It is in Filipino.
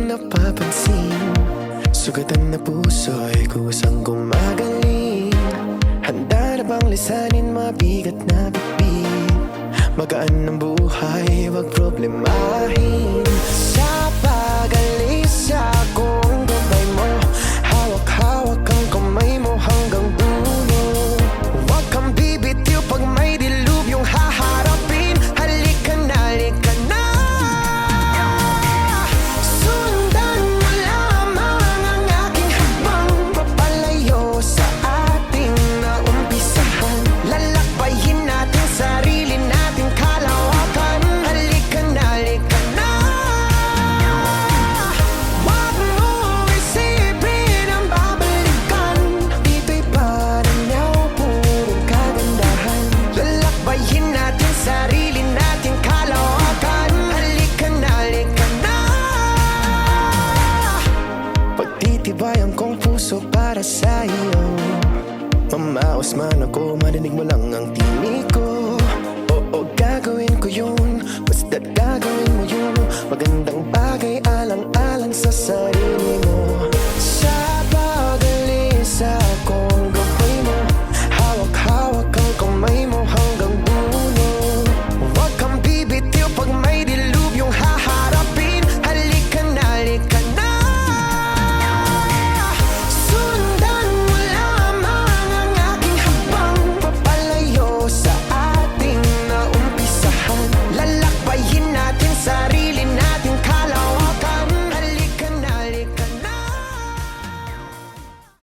napapansin. Sugatan na puso'y kusang gumagaling. Handa na bang lisanin mabigat na bitbit? Magaan ng buhay, wag problemahin. Sa pag-alis akong gabay mo, hawak-hawak ang kamay mo hanggang dulo. Huwag kang bibitiw pag may dilubyong haharapin. Halika na, halika na. Sundan mo lamang ang aking habang papalayo sa ating naumpisahan. Lalakbayin natin sarili natin kalawakan. Halika na, halika na. Huwag mo isipin ang babalikan. Dito'y paranaw, purong kagandahan. Lalakbayin natin sarili natin kalawakan. Halika na, halika na. Pagtitibayan kong puso para sa iyo. Mamaos man ako, marinig mo lang ang tinig ko. Oo, gagawin ko yun, basta't gagawin mo yun. Magandang bagay alang-alang sa